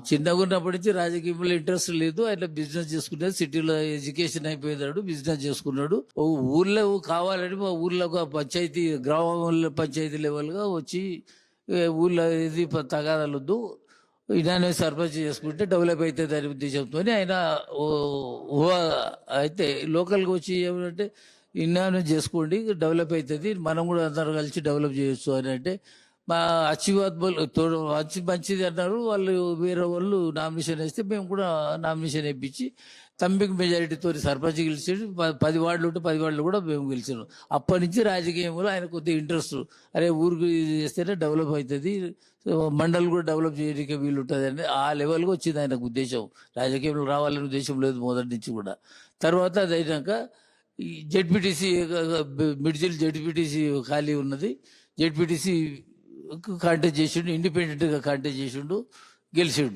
చిన్నగా ఉన్నప్పటి నుంచి రాజకీయంలో ఇంట్రెస్ట్ లేదు. ఆయన బిజినెస్ చేసుకున్నాడు. సిటీలో ఎడ్యుకేషన్ అయిపోయినాడు, బిజినెస్ చేసుకున్నాడు. ఓ ఊర్లో కావాలని మా ఊర్లో ఒక పంచాయతీ, గ్రామంలో పంచాయతీ లెవెల్ గా వచ్చి ఊర్లో ఇది తగాదాలు వద్దు, ఇలానే సర్పంచ్ చేసుకుంటే డెవలప్ అవుతుంది అనే ఉద్దేశంతో ఆయన అయితే లోకల్గా వచ్చి ఏమంటే ఇన్నాను చేసుకోండి డెవలప్ అవుతుంది, మనం కూడా అందరం కలిసి డెవలప్ చేయొచ్చు అని అంటే మా మంచి మంచిది అన్నారు. వాళ్ళు వేరే వాళ్ళు నామినేషన్ వేస్తే మేము కూడా నామినేషన్ వేయించి తంబికి మెజారిటీతో సర్పంచ్ గెలిచాడు. 10 వార్డులు ఉంటే 10 వార్డులు కూడా మేము గెలిచాము. అప్పటి నుంచి రాజకీయంలో ఆయన కొద్దిగా ఇంట్రెస్ట్, అరే ఊరికి చేస్తేనే డెవలప్ అవుతుంది, మండలి కూడా డెవలప్ చేయడానికి వీలు ఉంటుంది అని ఆ లెవెల్గా వచ్చింది ఆయనకు ఉద్దేశం. రాజకీయంలో రావాలనే ఉద్దేశం లేదు మొదటి నుంచి కూడా. తర్వాత అది అయినాక ఈ జెడ్పీటీసీ మిడ్జిల్ జెడ్పీటీసీ ఖాళీ ఉన్నది, జెడ్పీటీసీ కాంటెస్ట్ చేసిండు, ఇండిపెండెంట్గా కాంటెస్ట్ చేసిండు, గెలిచిండు.